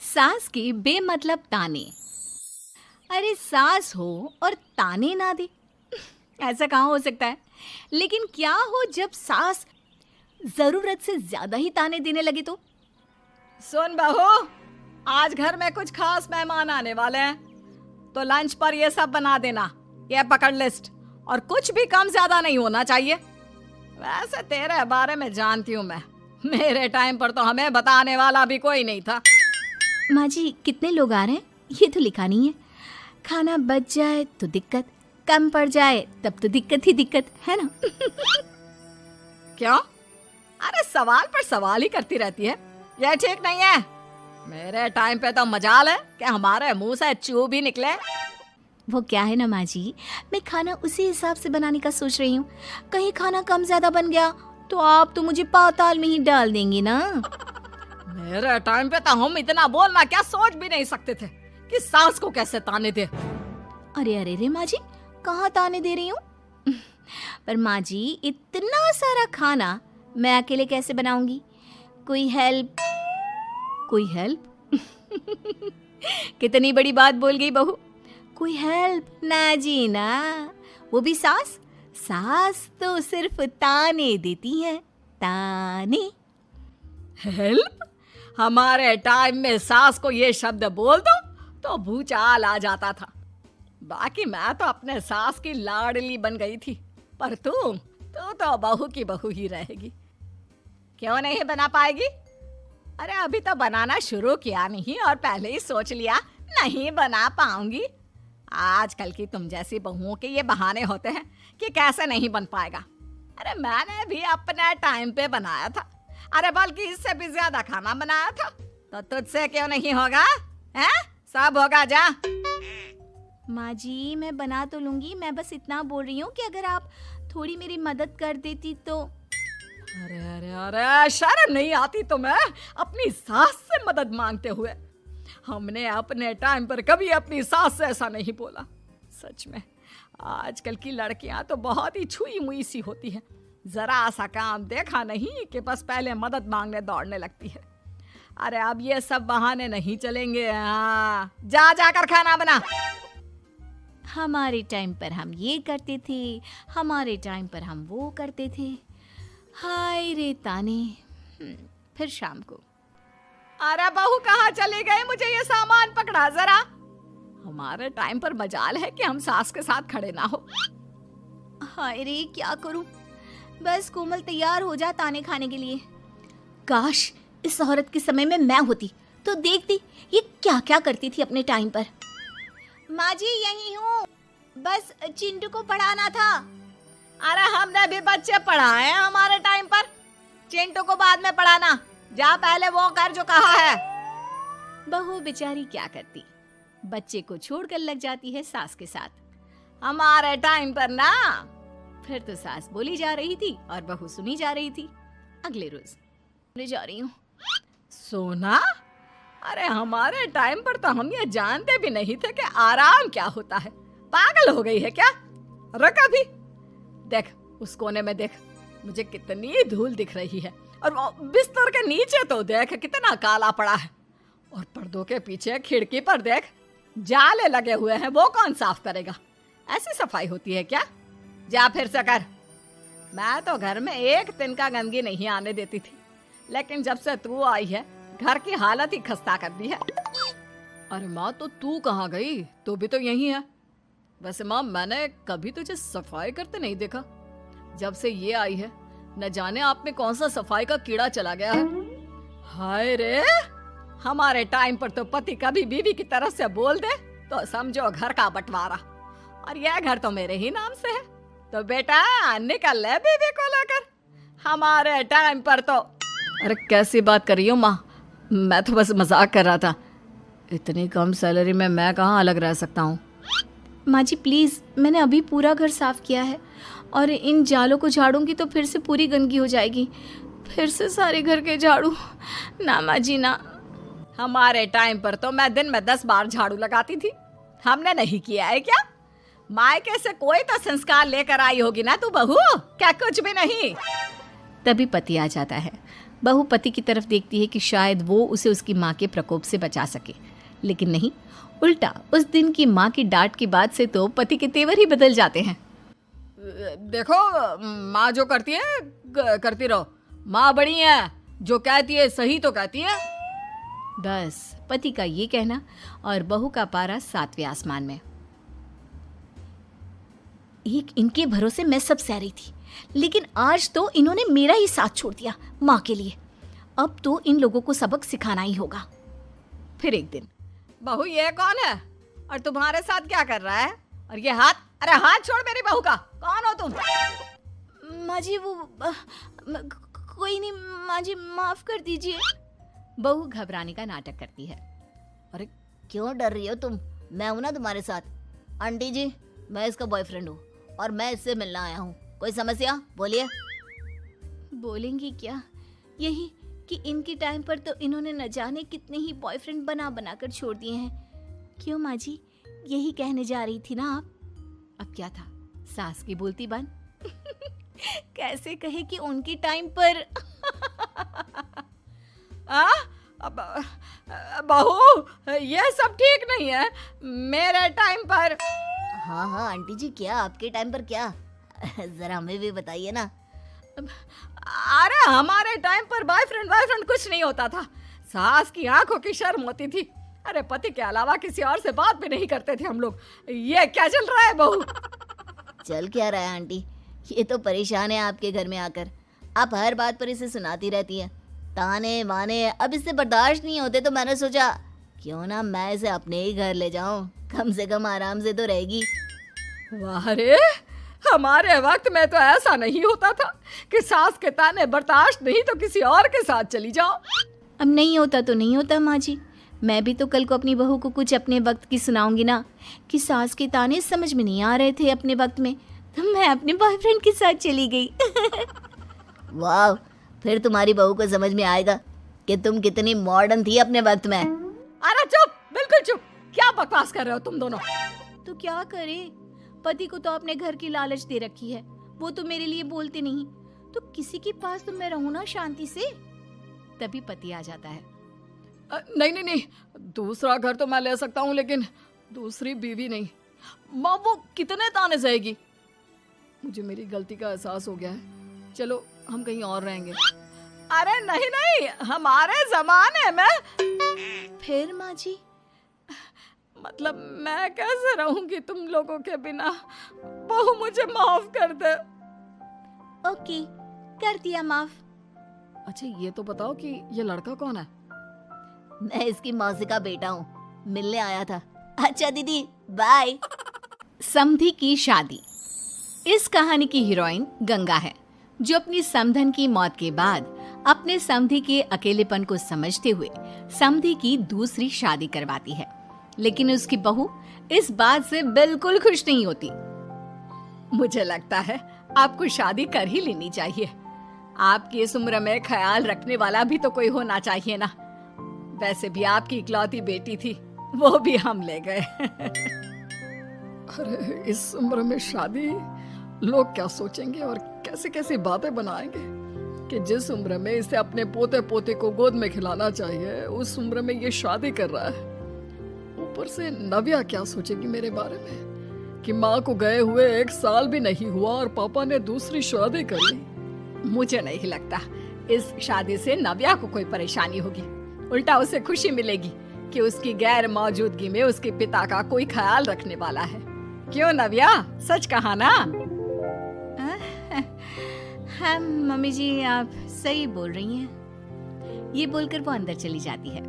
सास के बेमतलब ताने। अरे सास हो और ताने ना दे, ऐसा कहाँ हो सकता है। लेकिन क्या हो जब सास जरूरत से ज्यादा ही ताने देने लगे तो। सुन बहू, आज घर में कुछ खास मेहमान आने वाले हैं, तो लंच पर ये सब बना देना। ये पकड़ लिस्ट, और कुछ भी कम ज्यादा नहीं होना चाहिए। वैसे तेरे बारे में जानती हूँ मैं, मेरे टाइम पर तो हमें बताने वाला भी कोई नहीं था। माँ जी कितने लोग आ रहे हैं ये तो लिखा नहीं है। खाना बच जाए तो दिक्कत, कम पड़ जाए तब तो दिक्कत ही दिक्कत है ना। क्यों? अरे सवाल पर सवाल ही करती रहती है, ये ठीक नहीं है। मेरे टाइम पे तो मजाल है कि हमारे मुंह से चू भी निकले। वो क्या है ना माँ जी, मैं खाना उसी हिसाब से बनाने का सोच रही हूँ। कहीं खाना कम ज्यादा बन गया तो आप तो मुझे पाताल में ही डाल देंगी ना। मेरे टाइम पे तो हम इतना बोलना क्या सोच भी नहीं सकते थे कि सास को कैसे ताने दे। अरे अरे रे माँ जी, कहाँ ताने दे रही हूँ। पर माँ जी इतना सारा खाना मैं अकेले कैसे बनाऊंगी। कोई हेल्प, कोई हेल्प। कितनी बड़ी बात बोल गई बहू। कोई हेल्प ना जी ना, वो भी सास। सास तो सिर्फ ताने देती है, ताने। हेल्प? हमारे टाइम में सास को ये शब्द बोल दो तो भूचाल आ जाता था। बाकी मैं तो अपने सास की लाडली बन गई थी, पर तू तो बहू की बहू ही रहेगी। क्यों नहीं बना पाएगी? अरे अभी तो बनाना शुरू किया नहीं और पहले ही सोच लिया नहीं बना पाऊंगी। आजकल की तुम जैसी बहुओं के ये बहाने होते हैं कि कैसे नहीं बन पाएगा। अरे मैंने भी अपने टाइम पे बनाया था, अरे बल्कि इससे भी ज्यादा खाना बनाया था, तो तुझसे क्यों नहीं होगा? हैं? सब होगा जा। माँ जी मैं बना तो लूंगी, मैं बस इतना बोल रही हूँ कि अगर आप थोड़ी मेरी मदद कर देती तो। अरे अरे अरे, शर्म नहीं आती तुम्हें अपनी सास से मदद मांगते हुए? हमने अपने टाइम पर कभी अपनी सास से ऐसा नहीं बोला। सच में आजकल की लड़कियां तो बहुत ही छुई मुई सी होती हैं। जरा सा काम देखा नहीं कि बस पहले मदद मांगने दौड़ने लगती है। अरे अब ये सब बहाने नहीं चलेंगे। हाँ, जा जाकर खाना बना। हमारे टाइम पर हम ये करते थे, हमारे टाइम पर हम वो करते थे। हाय रे ताने। फिर शाम को। अरे बहू कहाँ चले गए? मुझे ये सामान पकड़ा जरा। हमारे टाइम पर मजाल है कि हम सास के साथ खड़े ना हो। हाय रे क्या करूं, बस कोमल तैयार हो जा ताने खाने के लिए। काश इस औरत के समय में मैं होती तो देखती ये क्या क्या करती थी अपने टाइम पर। माँ जी यही हूँ, बस चिंटू को पढ़ाना था। अरे हमने भी बच्चे पढ़ाए हैं हमारे टाइम पर, चिंटू को बाद में पढ़ाना। जा पहले वो कर जो कहा है। बहू बेचारी क्या करती, बच्चे को छोड़कर लग जाती है सास के साथ। हमारे टाइम पर ना। फिर तो सास बोली जा रही थी और बहू सुनी जा रही थी। अगले रोज ले जा रही हूँ। सोना, अरे हमारे टाइम पर तो हम ये जानते भी नहीं थे कि आराम क्या होता है। पागल हो गई है क्या? रुक अभी, देख उस कोने में देख, मुझे कितनी धूल दिख रही है। और बिस्तर के नीचे तो देख कितना काला पड़ा है। और पर्दों के पीछे खिड़की पर देख जाले लगे हुए हैं, वो कौन साफ करेगा? ऐसी सफाई होती है क्या? जा फिर से कर। मैं तो घर में एक दिन का गंदगी नहीं आने देती थी, लेकिन जब से तू आई है घर की हालत ही खस्ता कर दी है। अरे माँ, तो तू कहाँ गई? तू भी तो यही है। वैसे माँ, मैंने कभी तुझे सफाई करते नहीं देखा। जब से ये आई है न जाने आप में कौन सा सफाई का कीड़ा चला गया है। हाय रे, हमारे टाइम पर तो पति कभी बीवी की तरफ से बोल दे तो समझो घर का बंटवारा, और यह घर तो मेरे ही नाम से है। तो बेटा निकल ले बीवी को लेकर। हमारे टाइम पर तो। अरे कैसी बात कर रही हो माँ, मैं तो बस मजाक कर रहा था। इतनी कम सैलरी में मैं कहाँ अलग रह सकता हूँ। माँ जी प्लीज़, मैंने अभी पूरा घर साफ किया है और इन जालों को झाड़ूंगी तो फिर से पूरी गंदगी हो जाएगी। फिर से सारे घर के झाड़ू ना माँ जी ना। हमारे टाइम पर तो मैं दिन में 10 बार झाड़ू लगाती थी। हमने नहीं किया है क्या? मायके से कोई तो संस्कार लेकर आई होगी ना तू बहू, क्या कुछ भी नहीं? तभी पति आ जाता है बहू पति की तरफ देखती है कि शायद वो उसे उसकी माँ के प्रकोप से बचा सके, लेकिन नहीं, उल्टा उस दिन की माँ की डांट की बात से तो पति के तेवर ही बदल जाते हैं। देखो, माँ जो करती है करती रहो। माँ बड़ी है, जो कहती है सही तो कहती है। बस पति का ये कहना और बहू का पारा 7वें आसमान में। एक इनके भरोसे मैं सब सह रही थी, लेकिन आज तो इन्होंने मेरा ही साथ छोड़ दिया माँ के लिए। अब तो इन लोगों को सबक सिखाना ही होगा। फिर एक दिन, बहू ये कौन है और तुम्हारे साथ क्या कर रहा है? और ये हाथ, अरे हाथ छोड़ मेरी बहू का। कौन हो तुम? माँ जी वो कोई नहीं माँ जी, माफ कर दीजिए। बहू घबराने का नाटक करती है। अरे क्यों डर रही हो तुम? मैं हूं ना तुम्हारे साथ। आंटी जी, मैं इसका बॉयफ्रेंड हूँ और मैं इससे मिलना आया हूँ। कोई समस्या? बोलिए। बोलेंगी क्या? यही कि इनके टाइम पर तो इन्होंने न जाने कितने ही बॉयफ्रेंड बना बना कर छोड़ दिए हैं। क्यों माँ जी, यही कहने जा रही थी ना आप? अब क्या था, सास की बोलती बंद। कैसे कहे कि उनके टाइम पर बहू ये सब ठीक नहीं है। मेरे टाइम पर। हाँ हाँ आंटी जी, क्या आपके टाइम पर क्या? जरा हमें भी बताइए ना। अरे हमारे टाइम पर बॉयफ्रेंड कुछ नहीं होता था। सास की आंखों की शर्म होती थी। अरे पति के अलावा किसी और से बात भी नहीं करते थे हम लोग। ये क्या चल रहा है बहू? चल क्या रहा है आंटी? ये तो परेशान है आपके घर में आकर। आप हर बात पर इसे सुनाती रहती है, ताने माने। अब इससे बर्दाश्त नहीं होते तो मैंने सोचा क्यों ना मैं इसे अपने ही घर ले जाऊं, कम से कम आराम से तो रहेगी। वाह रे, हमारे वक्त में तो ऐसा नहीं होता था कि सास के ताने बर्दाश्त नहीं तो किसी और के साथ चली जाओ। अब नहीं होता तो नहीं होता माँ जी। मैं भी तो कल को अपनी बहू को कुछ अपने वक्त की सुनाऊंगी ना कि सास के ताने समझ में नहीं आ रहे थे अपने वक्त में, तो मैं अपने बॉयफ्रेंड के साथ चली गई। वाह, फिर तुम्हारी बहू को समझ में आएगा कि तुम कितनी मॉडर्न थी अपने वक्त में। अरे चुप, बिल्कुल चुप। क्या बकवास कर रहे हो तुम दोनों? तो क्या करे, पति को तो अपने घर की लालच दे रखी है, वो तो मेरे लिए बोलते नहीं, तो किसी के पास तो मैं रहूं ना शांति से। तभी पति आ जाता है। नहीं, दूसरा घर तो मैं ले सकता हूँ, लेकिन दूसरी बीवी नहीं। माँ वो कितने ताने सहेगी? मुझे मेरी गलती का एहसास हो गया है। चलो हम कहीं और रहेंगे। अरे नहीं, हमारे जमाने में। फिर माँ जी? मतलब मैं कैसे रहूंगी तुम लोगों के बिना? बहू मुझे माफ कर दे। ओके, कर दिया माफ। अच्छा ये तो बताओ कि ये लड़का कौन है? मैं इसकी मौसी का बेटा हूँ, मिलने आया था। अच्छा दीदी, बाय। समधी की शादी। इस कहानी की हीरोइन गंगा है, जो अपनी समधन की मौत के बाद अपने समधी के अकेलेपन को समझते हुए समधी की दूसरी शादी करवाती है। लेकिन उसकी बहू इस बात से बिल्कुल खुश नहीं होती। मुझे लगता है आपको शादी कर ही लेनी चाहिए। आपकी इस उम्र में ख्याल रखने वाला भी तो कोई होना चाहिए ना। वैसे भी आपकी इकलौती बेटी थी, वो भी हम ले गए। अरे इस उम्र में शादी, लोग क्या सोचेंगे और कैसे कैसे बातें बनाएंगे कि जिस उम्र में इसे अपने पोते पोते को गोद में खिलाना चाहिए, उस उम्र में ये शादी कर रहा है। ऊपर से नव्या क्या सोचेगी मेरे बारे में कि माँ को गए हुए 1 साल भी नहीं हुआ और पापा ने दूसरी शादी कर ली। मुझे नहीं लगता इस शादी से नव्या को कोई परेशानी होगी। उल्टा उसे खुशी मिलेगी कि उसकी गैर मौजूदगी में उसके पिता का कोई ख्याल रखने वाला है। क्यों नव्या, सच कहा ना? हाँ मम्मी जी, आप सही बोल रही हैं। ये बोलकर वो अंदर चली जाती है।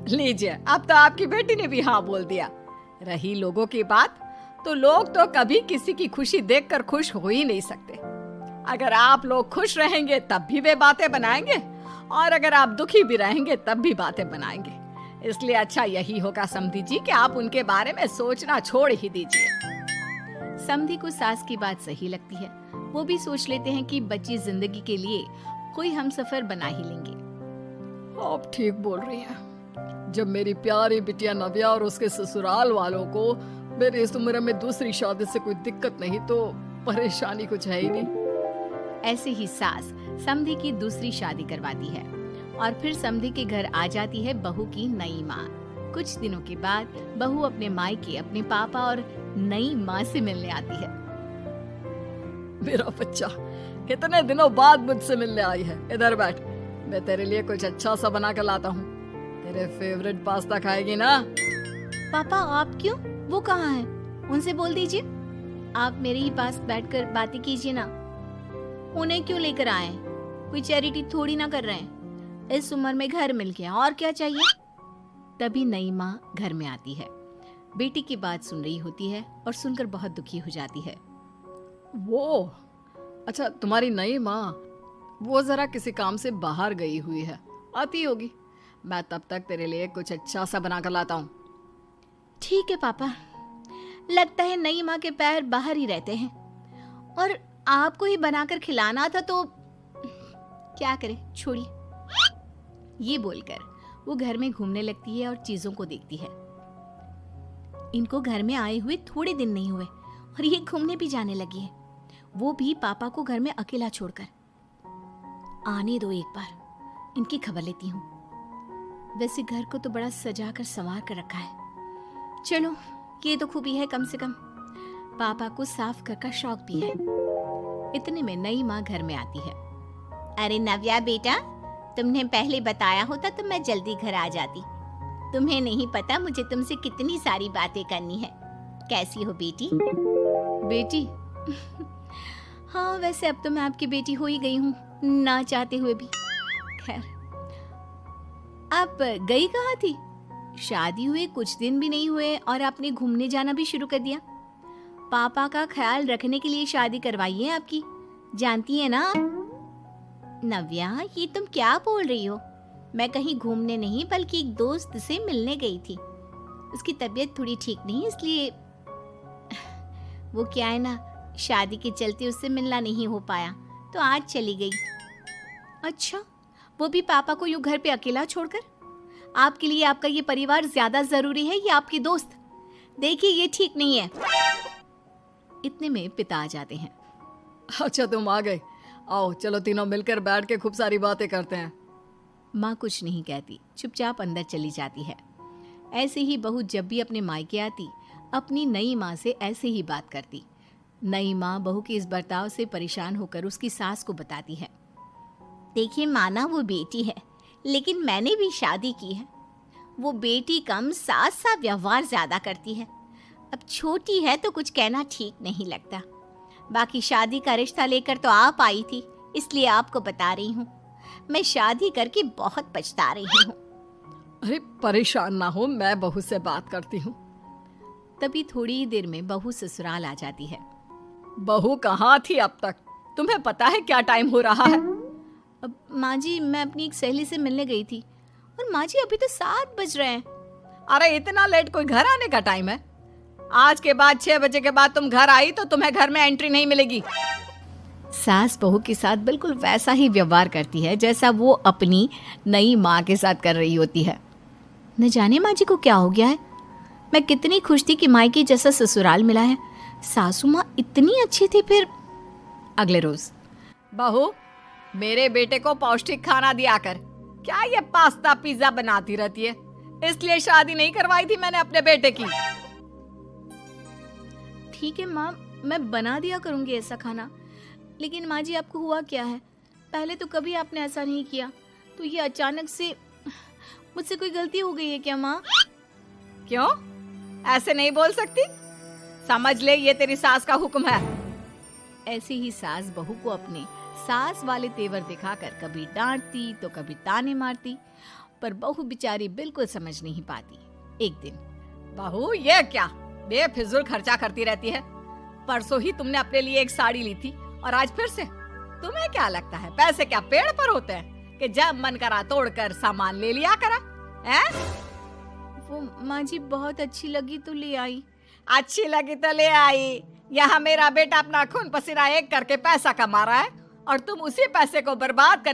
लीजिए, अब तो आपकी बेटी ने भी हाँ बोल दिया। रही लोगों की बात, तो लोग तो कभी किसी की खुशी देखकर खुश हो ही नहीं सकते। अगर आप लोग खुश रहेंगे तब भी वे बातें बनाएंगे, और अगर आप दुखी भी रहेंगे तब भी बातें बनाएंगे। इसलिए अच्छा यही होगा समधी जी कि आप उनके बारे में सोचना छोड़ ही दीजिए। समधी को सास की बात सही लगती है। वो भी सोच लेते हैं कि बच्ची जिंदगी के लिए कोई हमसफर बना ही लेंगे। आप ठीक बोल रही हैं। जब मेरी प्यारी बिटिया नव्या और उसके ससुराल वालों को मेरी इस उम्र में दूसरी शादी से कोई दिक्कत नहीं, तो परेशानी कुछ है ही नहीं। ऐसे ही सास समधी की दूसरी शादी करवाती है और फिर समधी के घर आ जाती है बहू की नई माँ। कुछ दिनों के बाद बहू अपने मायके अपने पापा और नई माँ से मिलने आती है। मेरा बच्चा कितने दिनों बाद मुझसे मिलने आई है। इधर बैठ, मैं तेरे लिए कुछ अच्छा सा बना कर लाता हूँ। तेरे फेवरेट पास्ता खाएगी ना? पापा आप क्यों? वो कहाँ है? उनसे बोल दीजिए आप मेरे ही पास बैठकर बातें कीजिए ना। उन्हें क्यों लेकर आए? कोई चैरिटी थोड़ी ना कर रहे हैं। इस उम्र में घर मिल गया, और क्या चाहिए? तभी नई माँ घर में आती है। बेटी की बात सुन रही होती है और सुनकर बहुत दुखी हो जाती है। वो अच्छा, तुम्हारी नई माँ वो जरा किसी काम से बाहर गई हुई है, आती होगी। मैं तब तक तेरे लिए कुछ अच्छा सा बना कर लाता हूँ। ठीक है पापा। लगता है नई माँ के पैर बाहर ही रहते हैं और आपको ही बनाकर खिलाना था तो क्या करे, छोड़िए। ये बोलकर वो घर में घूमने लगती है और चीजों को देखती है। इनको घर में आए हुए थोड़े दिन नहीं हुए और ये घूमने भी जाने लगी है, वो भी पापा को घर में अकेला छोड़कर। आने दो, एक बार इनकी खबर लेती हूँ। वैसे घर को तो बड़ा सजा कर संवार कर रखा है। चलो, ये तो खूबी है, कम से कम पापा को साफ कर का शौक भी है। इतने में नई माँ घर में आती है। अरे नव्या बेटा, तुमने पहले बताया होता तो मैं जल्दी घर आ जाती। तुम्हें नहीं पता मुझे तुमसे कितनी सारी बातें करनी है। कैसी हो बेटी? बेटी? हाँ, वैसे अब तो मैं आपकी बेटी हो ही गई हूँ, ना चाहते हुए भी। खैर, आप गई कहाँ थी? शादी हुए कुछ दिन भी नहीं हुए और आपने घूमने जाना भी शुरू कर दिया। पापा का ख्याल रखने के लिए शादी करवाई है आपकी, जानती है ना? नव्या, ये तुम क्या बोल रही हो? मैं कहीं घूमने नहीं बल्कि एक दोस्त से मिलने गई थी। उसकी तबीयत थोड़ी ठीक नहीं, इसलिए वो क्या है ना, शादी के चलते उससे मिलना नहीं हो पाया तो आज चली गई। अच्छा, वो भी पापा को यूं घर पे अकेला छोड़कर? आपके लिए आपका ये परिवार ज्यादा जरूरी है या आपकी दोस्त? देखिए, ये ठीक नहीं है। इतने में पिता आ जाते हैं। अच्छा, तुम आ गए। आओ, चलो तीनों मिलकर बैठ के खूब सारी बातें करते हैं। माँ कुछ नहीं कहती, चुपचाप अंदर चली जाती है। ऐसे ही बहू जब भी अपने मायके आती, अपनी नई माँ से ऐसे ही बात करती। नई माँ बहू के इस बर्ताव से परेशान होकर उसकी सास को बताती है। देखिए, माना वो बेटी है, लेकिन मैंने भी शादी की है। वो बेटी कम, सास सा व्यवहार ज्यादा करती है। अब छोटी है तो कुछ कहना ठीक नहीं लगता। बाकी शादी का रिश्ता लेकर तो आप आई थी, इसलिए आपको बता रही हूँ। मैं शादी करके बहुत पछता रही हूँ। अरे परेशान ना हो, मैं बहू से बात करती हूँ। तभी थोड़ी ही देर में बहू ससुराल आ जाती है। बहू कहाँ थी अब तक? तुम्हें पता है क्या टाइम हो रहा है? अब माँ जी, मैं अपनी एक सहेली से मिलने गई थी और माँ जी अभी तो 7 बज रहे हैं। अरे इतना लेट कोई घर आने का टाइम है? आज के बाद 6 बजे के बाद तुम घर आई तो तुम्हें घर में एंट्री नहीं मिलेगी। सास बहू के साथ बिल्कुल वैसा ही व्यवहार करती है जैसा वो अपनी नई माँ के साथ कर रही होती है। न जाने माँ जी को क्या हो गया है। मैं कितनी खुश थी कि मायके जैसा ससुराल मिला है। सासू माँ इतनी अच्छी थी। फिर अगले रोज, बहू, मेरे बेटे को पौष्टिक खाना दिया कर। क्या ये पास्ता पिज्जा बनाती रहती है? इसलिए शादी नहीं करवाई थी मैंने अपने बेटे की। ठीक है माँ, मैं बना दिया करूँगी ऐसा खाना। लेकिन माँ जी, आपको हुआ क्या है? पहले तो कभी आपने ऐसा नहीं किया, तो ये अचानक से मुझसे कोई गलती हो गई है क्या माँ? क्यों? ऐसे नहीं बोल सकती। समझ ले, ये तेरी सास का हुक्म है। ऐसे ही सास बहू को अपने सास वाले तेवर दिखाकर कभी डांटती तो कभी ताने मारती, पर बहू बेचारी बिल्कुल समझ नहीं पाती। एक दिन, बहू ये क्या बेफिजूल खर्चा करती रहती है? परसों ही तुमने अपने लिए एक साड़ी ली थी और आज फिर से। तुम्हें क्या लगता है पैसे क्या पेड़ पर होते हैं कि जब मन करा तोड़कर सामान ले लिया करा? हैं? वो माँ जी बहुत अच्छी लगी तो ले आई। अच्छी लगी तो ले आई? यहाँ मेरा बेटा अपना खून पसीना एक करके पैसा कमा रहा है और तुम उसी पैसे को बर्बाद करने